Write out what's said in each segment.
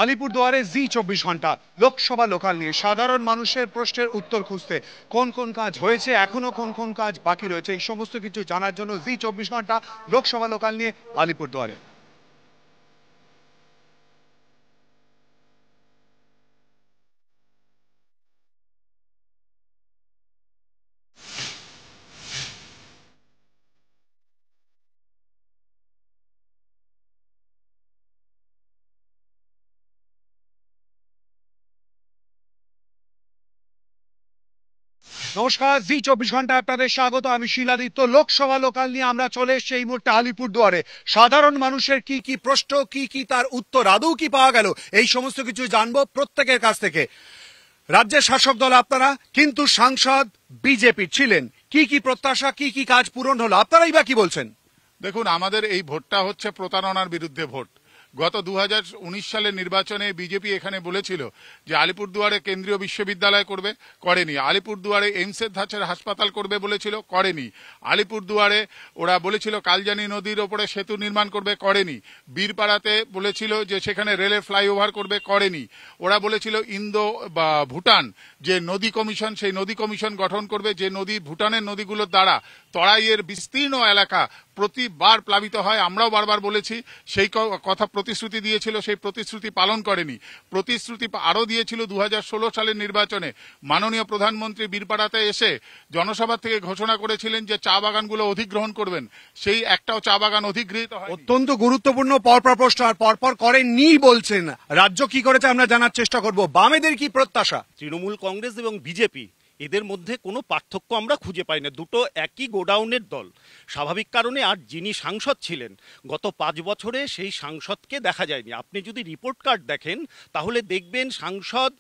আলিপুরদুয়ারে জি 24 ঘন্টা লোকসভা লোকাল নিয়ে সাধারণ মানুষের প্রশ্নের উত্তর খুঁজতে কোন কোন কাজ হয়েছে, এখনো কোন কোন কাজ বাকি রয়েছে, এই সমস্ত কিছু জানার জন্য জি 24 ঘন্টা লোকসভা লোকাল নিয়ে আলিপুরদুয়ারে। নমস্কার, জি 24 ঘন্টা আপনাদের স্বাগত। আমি শিলাদিত্য। লোকসভা লোকাল নিয়ে আমরা চলে এসেছি এই মুহূর্তে আলিপুরদুয়ারে। সাধারণ মানুষের কি কি প্রশ্ন, কি কি তার উত্তর আদৌ কি পাওয়া গেল, এই সমস্ত কিছু জানবো প্রত্যেকের কাছ থেকে। রাজ্যের শাসক দল আপনারা, কিন্তু সাংসদ বিজেপির ছিলেন, কি কি প্রত্যাশা, কি কি কাজ পূরণ হলো, আপনারাই বা কি বলছেন? দেখুন, আমাদের এই ভোটটা হচ্ছে প্রতারণার বিরুদ্ধে ভোট। গত 2019 সালের নির্বাচনে বিজেপি এখানে বলেছিল যে আলিপুরদুয়ারে কেন্দ্রীয় বিশ্ববিদ্যালয় করবে, করেনি। আলিপুরদুয়ারে এইমসের ধাঁচের হাসপাতাল করবে বলেছিল, করেনি। আলিপুরদুয়ারে ওরা বলেছিল কালজানি নদীর ওপরে সেতু নির্মাণ করবে, করেনি। বীরপাড়াতে বলেছিল যে সেখানে রেলের ফ্লাইওভার করবে, করেনি। ওরা বলেছিল ইন্দো বা ভুটান যে নদী কমিশন, সেই নদী কমিশন গঠন করবে, যে নদী ভুটানের নদীগুলোর দ্বারা তরাইয়ের বিস্তীর্ণ এলাকা প্রতিবার প্লাবিত হয়। আমরাও বারবার বলেছি, সেই কথা প্রতিশ্রুতি দিয়েছিল, সেই প্রতিশ্রুতি পালন করেনি। প্রতিশ্রুতি আরও দিয়েছিল 2016 সালের নির্বাচনে। মাননীয় প্রধানমন্ত্রী বীরপাড়াতে এসে জনসভা থেকে ঘোষণা করেছিলেন যে চা বাগানগুলো অধিগ্রহণ করবেন, সেই একটাও চা বাগান অধিগৃহীত হয়। অত্যন্ত গুরুত্বপূর্ণ পরপর প্রশ্ন, আর পরপর করেননি বলছেন। রাজ্য কি করেছে আমরা জানার চেষ্টা করব। বামেদের কি প্রত্যাশা? তৃণমূল কংগ্রেস এবং বিজেপি এদের মধ্যে কোনো পার্থক্য আমরা খুঁজে পাই না, দুটো একই গোডাউনের দল। স্বাভাবিক কারণে আর যিনি সাংসদ ছিলেন গত 5 বছরে সেই সাংসদকে দেখা যায়নি। আপনি যদি রিপোর্ট কার্ড দেখেন তাহলে দেখবেন সাংসদ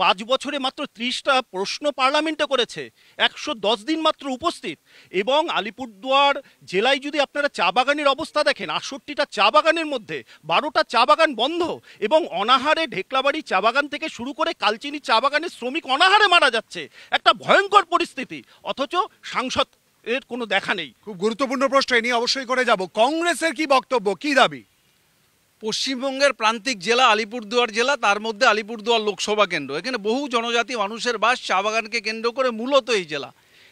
5 বছরে মাত্র 30টা প্রশ্ন পার্লামেন্টে করেছে, 110 দিন মাত্র উপস্থিত। এবং আলিপুরদুয়ার জেলায় যদি আপনারা চা বাগানের অবস্থা দেখেন, 68টা চা বাগানের মধ্যে 12টা চা বাগান বন্ধ, এবং অনাহারে ঢেকলাবাড়ি চা বাগান থেকে শুরু করে কালচিনি চা বাগানের শ্রমিক অনাহারে মারা যাচ্ছে, একটা ভয়ঙ্কর পরিস্থিতি, অথচ সাংসদ এর কোনো দেখা নেই। খুব গুরুত্বপূর্ণ প্রশ্ন, এ নিয়ে অবশ্যই করে যাব। কংগ্রেসের কি বক্তব্য, কি দাবি? পশ্চিমবঙ্গের প্রান্তিক জেলা আলিপুরদুয়ার জেলা, তার মধ্যে আলিপুরদুয়ার লোকসভা কেন্দ্র। এখানে বহু জনজাতি মানুষের বাস, চা বাগানকে কেন্দ্র করে মূলত এই জেলা।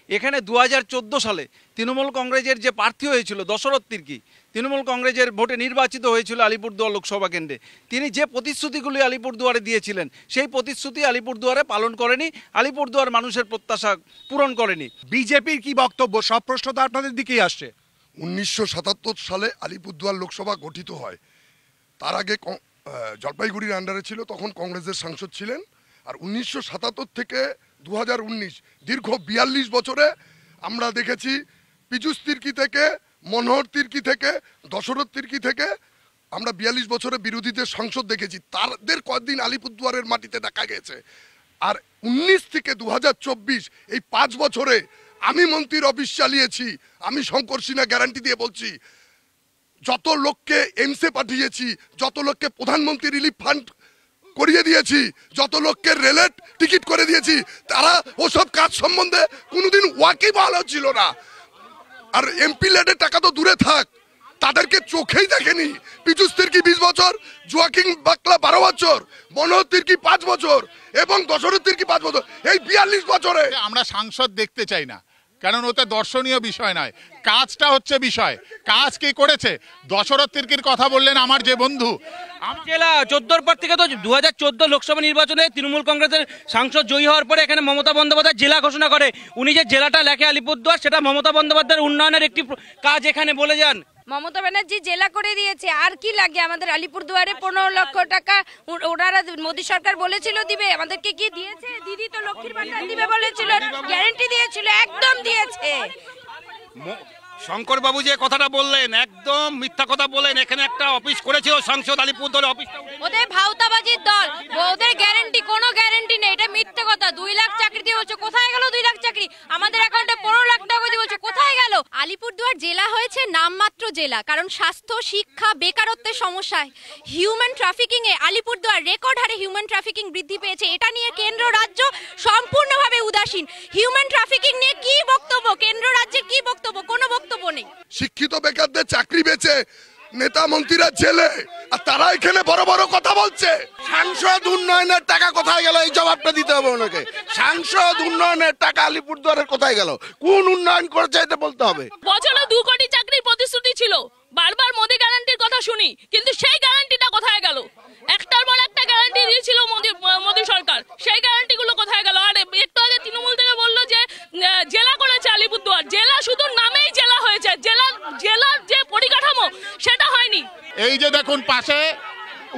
এখানে 2014 সালে তৃণমূল কংগ্রেসের যে প্রার্থী হয়েছিল দশরথ তির্কি, তৃণমূল কংগ্রেসের ভোটে নির্বাচিত হয়েছিল আলিপুরদুয়ার লোকসভা কেন্দ্রে, তিনি যে প্রতিশ্রুতিগুলি আলিপুরদুয়ারে দিয়েছিলেন সেই প্রতিশ্রুতি আলিপুরদুয়ারে পালন করেনি, আলিপুরদুয়ার মানুষের প্রত্যাশা পূরণ করেনি। বিজেপির কি বক্তব্য? সব প্রশ্ন তো আপনাদের দিকেই আসছে। 1977 সালে আলিপুরদুয়ার লোকসভা গঠিত হয়। তার আগে জলপাইগুড়ির আন্ডারে ছিল, তখন কংগ্রেসের সাংসদ ছিলেন। আর 1977 থেকে 2019 দীর্ঘ 42 বছরে আমরা দেখেছি পীযূষ তির্কি থেকে, মনোহর তির্কি থেকে, দশরথ তির্কি থেকে আমরা 42 বছরে বিরোধীদের সংসদ দেখেছি। তাদের কয়েকদিন আলিপুরদুয়ারের মাটিতে দেখা গেছে। আর 19 থেকে 2024 এই 5 বছরে আমি মন্ত্রীর অফিস চালিয়েছি। আমি শঙ্কর সিনহা গ্যারান্টি দিয়ে বলছি, যত লোককে এমসে পাঠিয়েছি, যত লোককে প্রধানমন্ত্রী রিলিফ ফান্ড করিয়ে দিয়েছি, যত লোককে রেলের টিকিট করে দিয়েছি, তারা ওসব কাজ সম্বন্ধে কোনোদিন ওয়াকিবহাল ছিল না। আর এমপি লেডের টাকা তো দূরে থাক, তাদেরকে চোখেই দেখেনি। পীযূষ তির্কি 20 বছর, জোয়াকিং বাকলা 12 বছর, মনোহর তির্কি 5 বছর এবং দশরথ তির্কি 5 বছর। এই 42 বছরে আমরা সাংসদ দেখতে চাই না, কারণ ওতে দর্শনীয় বিষয় নয়, কাজটা হচ্ছে বিষয়। কাজ কি করেছে? দশরথ তির্কির কথা বললেন আমার যে বন্ধু। জেলা 14 পর থেকে তো 2014 লোকসভা নির্বাচনে তৃণমূল কংগ্রেসের সাংসদ জয়ী হওয়ার পরে এখানে মমতা বন্দ্যোপাধ্যায় জেলা ঘোষণা করে। উনি যে জেলাটা লেখে আলিপুরদুয়ার, সেটা মমতা বন্দ্যোপাধ্যায়ের উন্নয়নের একটি কাজ এখানে বলে যান। মমতা ব্যানার্জি জেলা করে দিয়েছে, আর কি লাগে আমাদের? আলিপুরদুয়ারে 15 লক্ষ টাকা ওনারা মোদী সরকার বলেছিল দিবে, আমাদেরকে কি দিয়েছে? দিদি তো লক্ষ্মীর ভান্ডার দিবে বলেছিল, গ্যারান্টি দিয়েছিল, একদম দিয়েছে। শঙ্কর বাবু যে কথাটা বললেন একদম মিথ্যা কথা বলেন। এখানে একটা অফিস করেছিল সাংসদ, আলিপুরদুয়ারে অফিসটা ওদের ভাওতাবাজির দল, ওদের গ্যারান্টি, কোনো গ্যারান্টি নেই, এটা মিথ্যে কথা। 2 লাখ চাকরি দিয়ে বলছে, কোথায় গেল 2 লাখ চাকরি? আমাদের অ্যাকাউন্টে 15 লাখ টাকা দিয়ে বলছে, কোথায় গেল? আলিপুরদুয়ার জেলা হয়েছে নামমাত্র জেলা, কারণ স্বাস্থ্য, শিক্ষা, বেকারত্বের সমস্যায়, হিউম্যান ট্রাফিকিং এ আলিপুরদুয়ার রেকর্ড হারে হিউম্যান ট্রাফিকিং বৃদ্ধি পেয়েছে। এটা নিয়ে কেন্দ্র রাজ্য সম্পূর্ণভাবে উদাসীন। হিউম্যান ট্রাফিকিং নিয়ে কি বক্তব্য? কেন্দ্র রাজ্যের কি বক্তব্য? কোনো বক্তব্য নেই। শিক্ষিত বেকারদের চাকরি বেচে নেতা মন্ত্রীরা জেলে, আর তারা এখানে বড় বড় কথা বলছে। সাংসদ উন্নয়নের টাকা কোথায় গেল, এই জবাবটা দিতে হবে ওনাকে। সাংসদ উন্নয়নের টাকা আলিপুরদুয়ারের কোথায় গেল, কোন উন্নয়ন করেছে এটা বলতে হবে। বছরে 2 কোটি চাকরির প্রতিশ্রুতি ছিল, বারবার মোদি গ্যারান্টির কথা শুনি, কিন্তু সেই গ্যারান্টিটা কোথায় গেল? একটার পর একটা গ্যারান্টি দিয়েছিল মোদি সরকার, সেই গ্যারান্টিগুলো কোথায় গেল? আর একটু আগে তৃণমূল থেকে বললো যে জেলা করেছে আলিপুরদুয়ার, জেলা শুধু নামেই জেলা হয়েছে, জেলার যে পরিকাঠামো সেটা হয়নি। এই যে দেখুন পাশে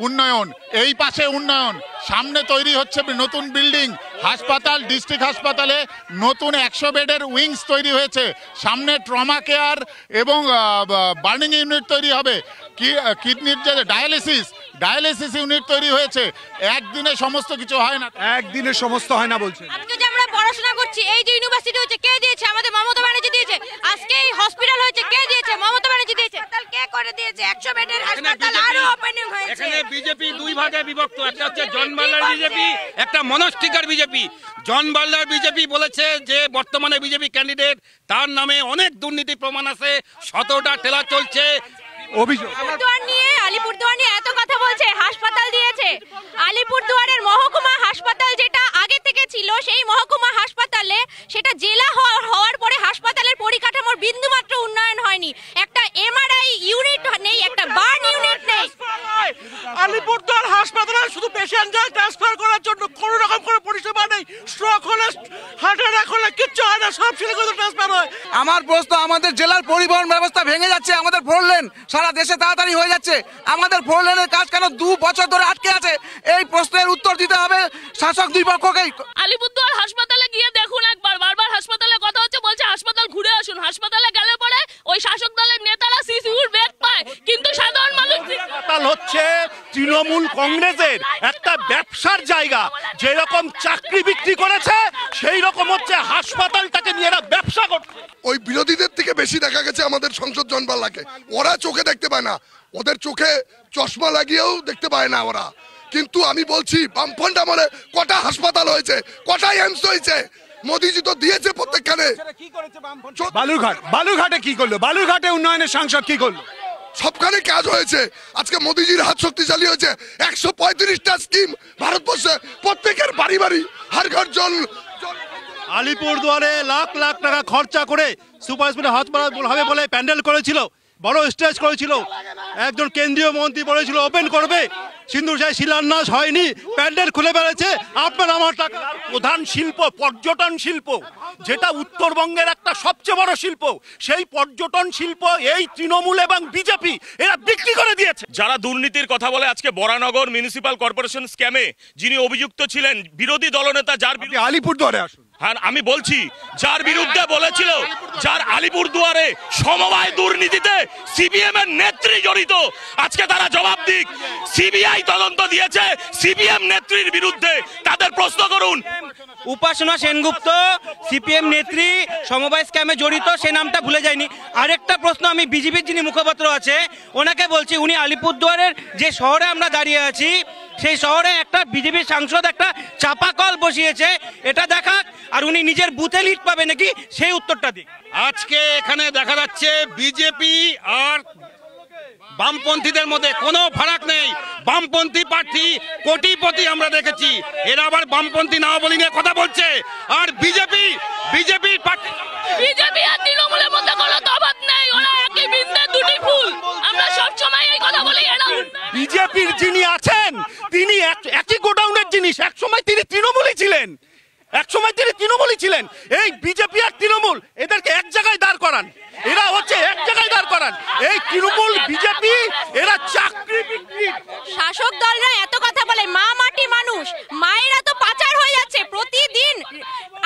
উন্নয়ন, এই পাশে উন্নয়ন, সামনে তৈরি হচ্ছে নতুন বিল্ডিং, হাসপাতাল, ডিস্ট্রিক্ট হাসপাতালে নতুন 100 বেডের উইংস তৈরি হয়েছে, সামনে ট্রমা কেয়ার এবং বার্নিং ইউনিট তৈরি হবে, কিডনির যে ডায়ালিসিস ইউনিট তৈরি হয়েছে। একদিনে সমস্ত কিছু হয় না, একদিনে সমস্ত হয় না বলছেন। আজকে যে আমরা পড়াশোনা করছি, এই যে ইউনিভার্সিটি হচ্ছে কে দিয়েছে? আমাদের মমতা ব্যানার্জি দিয়েছে। আজকে এই হসপিটাল হয়েছে কে দিয়েছে? মমতা ব্যানার্জি দিয়েছে। হাসপাতাল কে করে দিয়েছে? 100 বেডের হাসপাতাল আরো ওপেনিং হয়েছে। এখানে বিজেপি দুই ভাগে বিভক্ত, একটা হচ্ছে জন বার্লার বিজেপি, একটা মনস্টিকার বিজেপি। জন বার্লার বিজেপি বলেছে যে বর্তমানে বিজেপি ক্যান্ডিডেট, তার নামে অনেক দুর্নীতি প্রমাণ আছে, 17টা টেলার চলছে। অভিযোগ আলিপুরদুয়ার নিয়ে এত কথা বলছে, হাসপাতাল দিয়েছে। আলিপুরদুয়ারের মহকুমা হাসপাতাল যেটা আগে থেকে ছিল, সেই মহকুমা হাসপাতালে সেটা জেলা হওয়ার পরে হাসপাতালের পরিকাঠামোর বিন্দুমাত্র উন্নয়ন হয়নি। একটা এমআরআই ইউনিট নেই, একটা বার্ন ইউনিট নেই। আলিপুরদুয়ার হাসপাতালে শুধু পেশেন্টদের ট্রান্সফার করার জন্য কোনো রকম কোনো পরিষেবা নেই। স্ট্রোক হলে, হার্ট অ্যাটাক হলে কিচ্ছু হয় না, সব শিলিগুড়ি ট্রান্সফার হয়। আমার প্রশ্ন, আমাদের জেলার পরিবহন ব্যবস্থা ভেঙে যাচ্ছে, আমাদের 4 লেন সারা দেশে তাড়াতাড়ি হয়ে যাচ্ছে, আমাদের 4 লেনের কাজ কেন 2 বছর ধরে আটকে আছে? এই প্রশ্নের উত্তর দিতে হবে শাসক দুই পক্ষকেই। আলিপুরদুয়ার হাসপাতালে গিয়ে দেখুন একবার, বারবার হাসপাতালে কথা হচ্ছে, বলছে হাসপাতাল ঘুরে আসুন। হাসপাতালে গেলে পরে ওই শাসক দলের নেতারা সিসিউর বেড পায়, কিন্তু সাধারণ মানুষ। হাসপাতাল হচ্ছে তৃণমূল কংগ্রেসের একটা ব্যবসার জায়গা, যেরকম চাকরি বিক্রি করেছে সেই রকম হচ্ছে হাসপাতালটাকে নিয়ে এরা ব্যবসা করছে। ওই বিরোধীদের থেকে বেশি দেখা গেছে আমাদের সংসদ জনবাল্লাকে। ওরা চোখে দেখতে পায় না, ওদের চোখে চশমা লাগিয়েও দেখতে পায় না ওরা। কিন্তু আমি বলছি, বামফ্রন্ট আমলে কটা হাসপাতাল হয়েছে, কটা এমস হয়েছে, মোদিজি তো দিয়েছে প্রত্যেকখানে। বালুরঘাটে কি করলো? বালুরঘাটে উন্নয়নের সাংসদ কি করলো? সবখানে কাজ হয়েছে। আজকে মোদিজির হাত শক্তিশালী হয়েছে। 135টা স্কিম ভারতবর্ষে, প্রত্যেকের বাড়ি বাড়ি হার ঘর জল। আলিপুরদুয়ারে লাখ লাখ টাকা খরচা করে সুপার স্পেশাল হাসপাতাল হবে বলে প্যান্ডেল করেছিল, বড় স্টেজ করেছিল, একজন কেন্দ্রীয় মন্ত্রী বলেছিল ওপেন করবে, সিন্ধুর সাহেব শিলান্যাস হয়নি, প্যান্ডেল খুলে বেড়েছে। আপনার আমার টাকা। প্রধান শিল্প পর্যটন শিল্প, যেটা উত্তরবঙ্গের একটা সবচেয়ে বড় শিল্প, সেই পর্যটন শিল্প এই তৃণমূল এবং বিজেপি এরা বিক্রি করে দিয়েছে। যারা দুর্নীতির কথা বলে, আজকে বরানগর মিউনিসিপাল কর্পোরেশন স্ক্যামে যিনি অভিযুক্ত ছিলেন, বিরোধী দলনেতা, যার আলিপুরদুয়ারে আসুন। হ্যাঁ, আমি বলছি, যার বিরুদ্ধে বলেছিল, যার আলিপুরদুয়ারে সমবায় দুর্নীতিতে সিপিএম এর নেত্রী জড়িত, আজকে তারা জবাব দিক। সিবিআই তদন্ত দিয়েছে সিপিএম নেত্রীর বিরুদ্ধে, তাদের প্রশ্ন করুন। উপাসনা সেনগুপ্ত সিপিএম নেত্রী, সমবায় স্ক্যামে জড়িত, সে নামটা ভুলে যায়নি। আরেকটা প্রশ্ন আমি বিজেপির যিনি মুখপাত্র আছে ওনাকে বলছি, উনি আলিপুরদুয়ারের যে শহরে আমরা দাঁড়িয়ে আছি, সেই শহরে একটা বিজেপির সাংসদ একটা চাপাকল বসিয়েছে, এটা দেখাক, আর উনি নিজের বুথে লিড পাবে নাকি সেই উত্তরটা দিক। আজকে এখানে দেখা যাচ্ছে বিজেপি আর বামপন্থীদের মধ্যে কোনো ফারাক নেই। বামপন্থী প্রার্থী কোটিপতি আমরা দেখেছি, এরা আবার বামপন্থী নামাবলী নিয়ে কথা বলছে, আর বিজেপি আর তৃণমূলের মধ্যে কোনো তফাৎ নেই, ওরা একই বৃন্দের দুটি ফুল। আমরা সবসময় এই কথা বলি। বিজেপির যিনি আছেন তিনি একই গোডাউনের জিনিস, একসময় তিনি তৃণমূলই ছিলেন, এই বিজেপি আর তৃণমূল এদেরকে এক জায়গায় দাঁড় করান, এরা হচ্ছে এক জায়গায় দাঁড় করান। এই তৃণমূল বিজেপি এরা চাকরি বিক্রি। শাসক দলরা এত কথা বলে, মা মাটি মানুষ, মায়েরা তো পাচার হয়ে যাচ্ছে প্রতিদিন।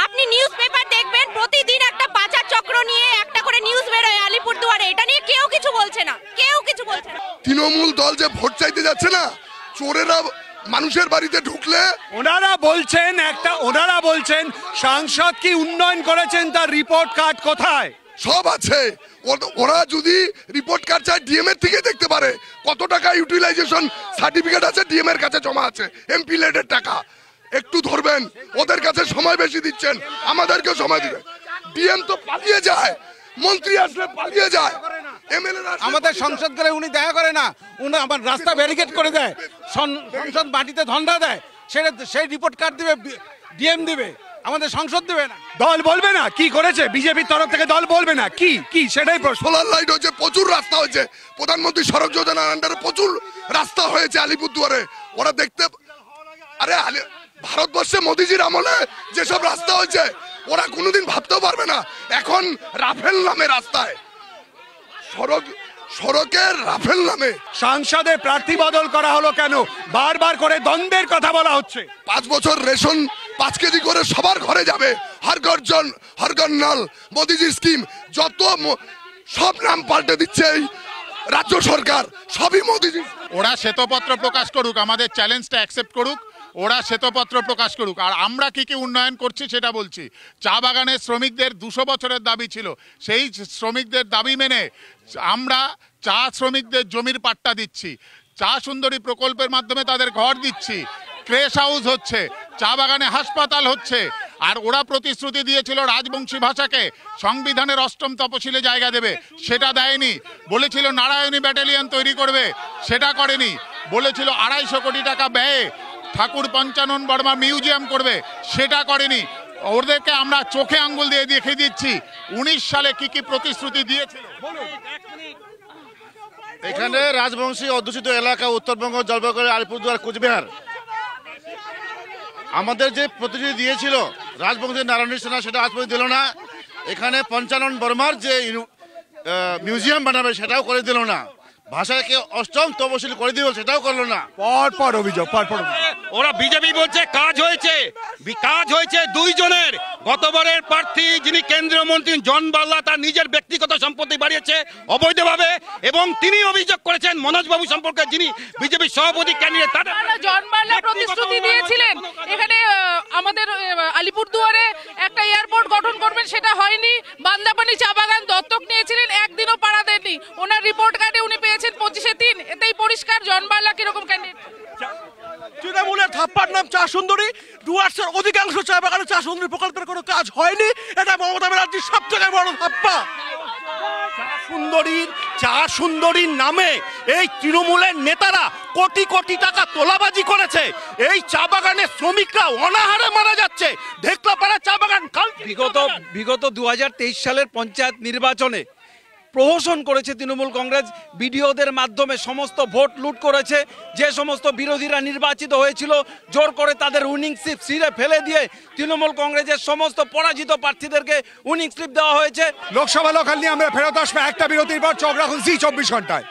আপনি নিউজ পেপার দেখবেন, প্রতিদিন একটা পাচার চক্র নিয়ে একটা করে নিউজ বেরোয় আলিপুরদুয়ারে, এটা নিয়ে কেউ কিছু বলছে না। তৃণমূল দল যে ভোট চাইতে যাচ্ছে না, চোরেরা মানুষের বাড়িতে ঢুকলে ওনারা বলছেন সাংসদ কি উন্নয়ন করেছেন তার রিপোর্ট কার্ড কোথায়? সব আছে। ওরা যদি রিপোর্ট কার্ড চায় ডিএম এর থেকে দেখতে পারে কত টাকা ইউটিলাইজেশন সার্টিফিকেট আছে, ডিএম এর কাছে জমা আছে, এমপি লেডের টাকা। একটু ধরবেন, ওদের কাছে সময় বেশি দিচ্ছেন, আমাদেরকেও সময় দিবেন। ডিএম তো পালিয়ে যায়, মন্ত্রী আসলে পালিয়ে যায়, আমাদের সংসদ গেলে উনি দেখা করে না, উনি আমার রাস্তা ব্যারিকেড করে দেয়, সংসদ মাটিতে ধন্দা দেয়, সেই রিপোর্ট কার্ড দিবে, ডিএম দিবে, আমাদের সংসদ দেবে না। দল বলবে না কি করেছে বিজেপির তরফ থেকে, দল বলবে না কি কি সেটাই প্রশ্ন। সোলার লাইট হয়েছে, প্রচুর রাস্তা হয়েছে, প্রধানমন্ত্রী সড়ক যোজনার আন্ডারে প্রচুর রাস্তা হয়েছে আলিপুরদুয়ারে। ওরা দেখতে, আরে ভারতবর্ষে মোদিজির আমলে যেসব রাস্তা হয়েছে ওরা কোনোদিন ভাবতেও পারবে না। এখন রাফেল নামে রাস্তায় সড়কের রাফেল নামে সাংসদে প্রার্থী বদল করা হলো কেন? বারবার করে দ্বন্দ্বের কথা বলা হচ্ছে। 5 বছর রেশন 5 কেজি করে সবার ঘরে যাবে, হর ঘর নল, মোদিজির স্কিম, যত সব নাম পাল্টে দিচ্ছে এই রাজ্য সরকার, সবই মোদিজি। ওরা শ্বেতপত্র প্রকাশ করুক, আমাদের চ্যালেঞ্জটা অ্যাকসেপ্ট করুক, ওরা শ্বেতপত্র প্রকাশ করুক। আর আমরা কি কি উন্নয়ন করছি সেটা বলছি। চা বাগানের শ্রমিকদের 200 বছরের দাবি ছিল, সেই শ্রমিকদের দাবি মেনে আমরা চা শ্রমিকদের জমির পাট্টা দিচ্ছি, চা সুন্দরী প্রকল্পের মাধ্যমে তাদের ঘর দিচ্ছি, ক্রেশ হাউস হচ্ছে, চা বাগানে হাসপাতাল হচ্ছে। আর ওরা প্রতিশ্রুতি দিয়েছিল রাজবংশী ভাষাকে সংবিধানের 8ম তপশিলে জায়গা দেবে, সেটা দেয়নি। বলেছিল নারায়ণী ব্যাটালিয়ন তৈরি করবে, সেটা করেনি। বলেছিল 250 কোটি টাকা ব্যয়ে ঠাকুর পঞ্চানন বর্মা মিউজিয়াম করবে, সেটা করেনি। ওদেরকে আমরা চোখে আঙ্গুল দিয়ে দেখে দিচ্ছি 19 সালে কি কি প্রতিশ্রুতি দিয়েছিল। এখানে রাজবংশী অধ্যুষিত এলাকা উত্তরবঙ্গ, জলপাইগুড়ি, আলিপুরদুয়ার, কোচবিহার, আমাদের যে প্রতিশ্রুতি দিয়েছিল রাজবংশী নারায়ণ সেনা, সেটা আজ পর্যন্ত দিল না। এখানে পঞ্চানন বর্মার যে মিউজিয়াম বানাবে সেটাও করে দিল না। ভাষাকে 8ম তপশিল করে দিল, সেটাও করলো না। পর অভিযোগ। ওরা বিজেপি বলছে কাজ হয়েছে 2 জনের। গতবারের প্রার্থী যিনি কেন্দ্রীয় মন্ত্রী জন বাল্লা তার নিজের ব্যক্তিগত সম্পত্তি বাড়িয়েছে অবৈধভাবে, এবং তিনি অভিযোগ করেছেন মনোজ বাবু সম্পর্কে যিনি বিজেপির সভাপতি ক্যান্ডিডেট। জন বাল্লা প্রতিশ্রুতি দিয়েছিলেন এখানে আমাদের আলিপুরদুয়ারে একটা এয়ারপোর্ট গঠন করবেন, সেটা হয়নি। বান্দাপানি চা বাগান দত্তক নিয়েছিলেন, একদিনও পাড়া দেননি। ওনার রিপোর্ট কার্ডে উনি পেয়েছেন 25-3, এতেই পরিষ্কার জন বাল্লা কিরকম ক্যান্ডিডেট। তৃণমূলের থাপ্পার নাম চা সুন্দরী, ডুয়ার্সের অধিকাংশ চা বাগানে চা সুন্দরী প্রকল্পের কোনো কাজ হয়নি। এটা মমতা ব্যানার্জির সবথেকে বড় থাপ্পা। চা সুন্দরীর নামে এই তৃণমূলের নেতারা কোটি কোটি টাকা তোলাবাজি করেছে। এই চা বাগানের শ্রমিকরা অনাহারে মারা যাচ্ছে। ঢেকলাপাড়া চা বাগান বিগত 2023 সালের পঞ্চায়েত নির্বাচনে প্রহসন করেছে তৃণমূল কংগ্রেস, বিডিওদের মাধ্যমে সমস্ত ভোট লুট করেছে। যে সমস্ত বিরোধীরা নির্বাচিত হয়েছিল জোর করে তাদের উইনিং স্লিপ ছিঁড়ে ফেলে দিয়ে তৃণমূল কংগ্রেসের সমস্ত পরাজিত প্রার্থীদেরকে উইনিং স্লিপ দেওয়া হয়েছে। লোকসভা লোকাল নিয়ে আমরা ফেরত আসবো একটা বিরতির পর। চোখ রাখুন জি 24 ঘন্টায়।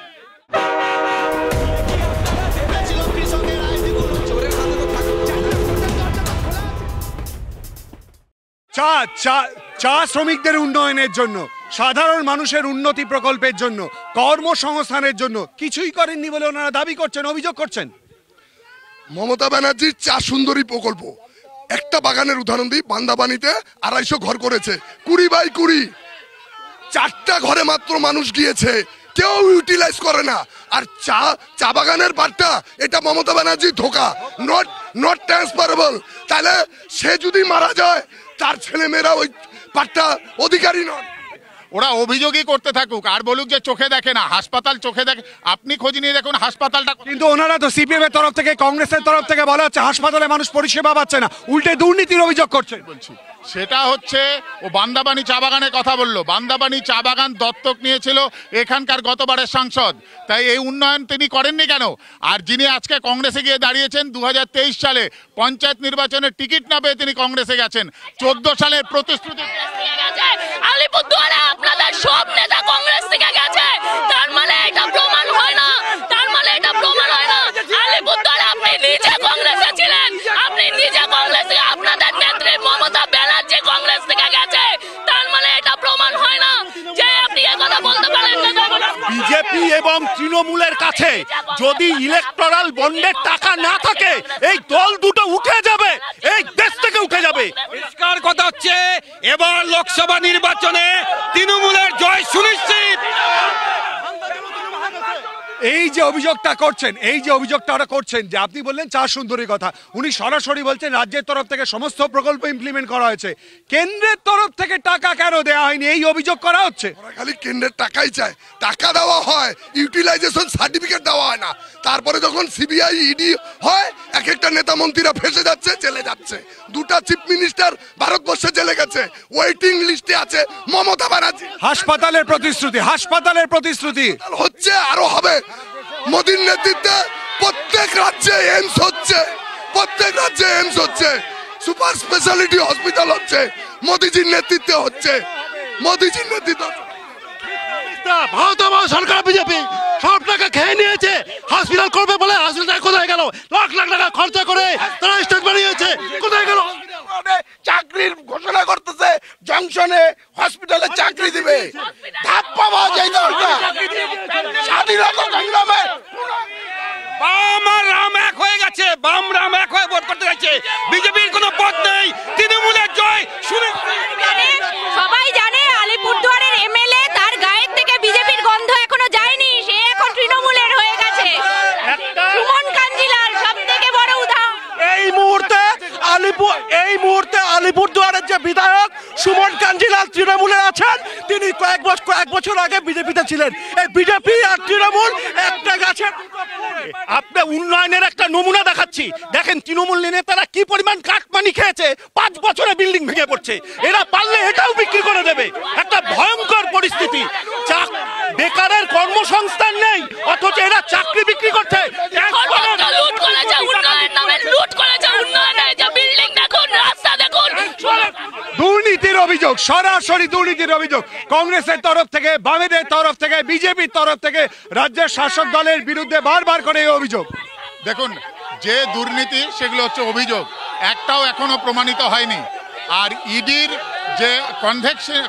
চা শ্রমিকদের উন্নয়নের জন্য, সাধারণ মানুষের উন্নতি প্রকল্পের জন্য, কর্মসংস্থানের জন্য কিছুই করেননি বলে ওনারা দাবি করছেন, অভিযোগ করছেন। মমতা ব্যানার্জির চা সুন্দরী প্রকল্প, একটা বাগানের উদাহরণ দিই, বান্দাবানিতে 250 ঘর করেছে, 20/20, 4টা ঘরে মাত্র মানুষ গিয়েছে, কেউ ইউটিলাইজ করে না। আর চা বাগানের পাট্টা, এটা মমতা ব্যানার্জির ধোকা, নট ট্রান্সফারেবল। তাহলে সে যদি মারা যায় তার ছেলেমেয়েরা ওই পাট্টা অধিকারী নন। ওরা অভিযোগই করতে থাকুক আর বলুক যে চোখে দেখে না, হাসপাতাল চোখে দেখে। আপনি খোঁজ নিয়ে দেখুন হাসপাতালটা। কিন্তু ওনারা তো সিপিএম এর তরফ থেকে, কংগ্রেসের তরফ থেকে বলা হচ্ছে হাসপাতালে মানুষ পরিষেবা পাচ্ছে না, উল্টে দুর্নীতির অভিযোগ করছেন। বলছি সেটা হচ্ছে ও বান্দাবানি চা বাগানের কথা বললো। বান্দাবানি চা বাগান দত্তক নিয়েছিল এখানকার গতবারের সাংসদ, তাই এই উন্নয়ন তিনি করেননি কেন? আর যিনি আজকে কংগ্রেসে গিয়ে দাঁড়িয়েছেন 2023 সালে পঞ্চায়েত নির্বাচনের টিকিট না পেয়ে তিনি কংগ্রেসে গেছেন। 14 সালের প্রতিশ্রুতি আলিপুরদুয়ারে আপনাদের সব নেতা কংগ্রেস থেকে গেছে, তার মানে এটা প্রমাণ হয় না, আলিপুরদুয়ারে আপনি নিজে কংগ্রেসে ছিলেন, আপনাদের নেত্রী মমতা ব্যানার্জি কংগ্রেস থেকে গেছে, তার মানে এটা প্রমাণ হয় না যে আপনি এই কথা বলতে পারেন না। বিজেপি এবং তৃণমূলের কাছে যদি ইলেকটোরাল বন্ডের টাকা না থাকে এই দল দুটো উঠে যাবে, এই দেশ থেকে উঠে যাবে। পরিষ্কার কথা হচ্ছে এবার লোকসভা নির্বাচনে তৃণমূলের জয় সুনিশ্চিত। এই যে অভিযোগটা ওরা করছেন যে আপনি বললেন 4 সুন্দরীর কথা, উনি সরাসরি বলছেন রাজ্যের তরফ থেকে সমস্ত প্রকল্প ইমপ্লিমেন্ট করা হয়েছে, কেন্দ্রের তরফ থেকে টাকা কেন দেওয়া হয়নি এই অভিযোগ করা হচ্ছে। খালি কেন্দ্রের টাকাই চায়, টাকা দেওয়া হয়, ইউটিলাইজেশন সার্টিফিকেট দেওয়া হয় না। তারপরে যখন সিবিআই ইডি হয় এক একটা নেতা মন্ত্রীরা ফেসে যাচ্ছে, জেলে যাচ্ছে। 2টা চিফ মিনিস্টার ভারতবর্ষে জেলে গেছে, ওয়েটিং লিস্টে আছে মমতা ব্যানার্জি। হাসপাতালের প্রতিশ্রুতি হচ্ছে, আরো হবে। মোদীর নেতৃত্বে প্রত্যেক রাজ্যে এইমস হচ্ছে, সুপার স্পেশালিটি হসপিটাল হচ্ছে, মোদীজির নেতৃত্বে হচ্ছে। সরকার বিজেপি সব টাকা খেয়ে নিয়েছে, হসপিটাল করবে বলে হসপিটাল কোথায় গেল? লাখ লাখ টাকা খরচা করে তারা স্টেজ বানিয়েছে, কোথায় গেল? চাকরির ঘোষণা করতেছে, জংশনে হসপিটালে চাকরি দিবে। ধাপ্পা পাওয়া যায় দলটা স্বাধীনতা সংগ্রামে। বাম আর রাম এক হয়ে গেছে, বাম রাম এক হয়ে ভোট করতে যাচ্ছে, বিজেপির কোনো পথ নেই, তৃণমূলের জয়। সবাই জানে আলিপুরদুয়ারের এমএলএ তার গায়ের থেকে বিজেপির গন্ধ এখনো যায়নি, সে এখন তৃণমূলের হয়ে গেছে। সুমন কাঞ্জিলাল সবথেকে বড় উদাহরণ। এই মুহূর্তে আলিপুরদুয়ারের যে বিধায়ক সুমন কাঞ্জিলাল তৃণমূলে আছেন, তিনি কয়েক বছর আগে বিজেপিতে ছিলেন। এই বিজেপি আর তৃণমূল একটা গাছের। আপনি উন্নয়নের একটা নমুনা দেখাচ্ছি, দেখেন তৃণমূল নেতারা কি পরিমাণ কাটমানি খেয়েছে, 5 বছরে বিল্ডিং ভেঙে পড়ছে। এরা পারলে এটাও বিক্রি করে দেবে। একটা ভয়ঙ্কর পরিস্থিতি, বেকারের কর্মসংস্থান নেই, অথচ এরা চাকরি বিক্রি করছে। দুর্নীতির অভিযোগ, সরাসরি দুর্নীতির অভিযোগ কংগ্রেসের তরফ থেকে, বামেদের তরফ থেকে, বিজেপির তরফ থেকে রাজ্যের শাসক দলের বিরুদ্ধে বারবার করে এই অভিযোগ। দেখুন, যে দুর্নীতি সেগুলো হচ্ছে অভিযোগ, একটাও এখনো প্রমাণিত হয়নি। আর ইডির যে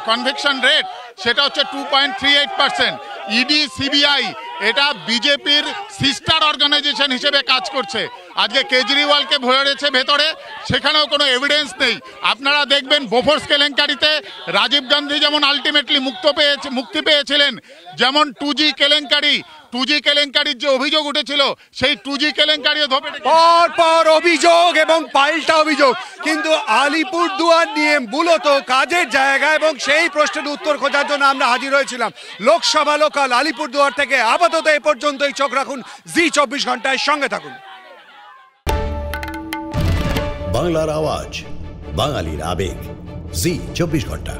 কনভেকশন রেট সেটা হচ্ছে 2.38%। ইডি সিবিআই এটা বিজেপির সিস্টার অর্গানাইজেশন হিসেবে কাজ করছে। আজকে কেজরিওয়ালকে ভরেছে ভেতরে, সেখানেও কোনো এভিডেন্স নেই। আপনারা দেখবেন বোফোর্স কেলেঙ্কারিতে রাজীব গান্ধী যেমন আলটিমেটলি মুক্তি পেয়েছিলেন, যেমন 2G কেলেঙ্কারির যে অভিযোগ উঠেছিল সেই 2G কেলেঙ্কারিও পর অভিযোগ এবং পাল্টা অভিযোগ। কিন্তু আলিপুরদুয়ার নিয়ে মূলত কাজের জায়গা এবং সেই প্রশ্নের উত্তর খোঁজার জন্য আমরা হাজির হয়েছিলাম। লোকসভা লোকাল আলিপুরদুয়ার থেকে আপাতত এ পর্যন্তই। চোখ রাখুন জি24 ঘন্টায়, সঙ্গে থাকুন। বাংলার আওয়াজ, বাঙালির আবেগ, জি24 ঘন্টা।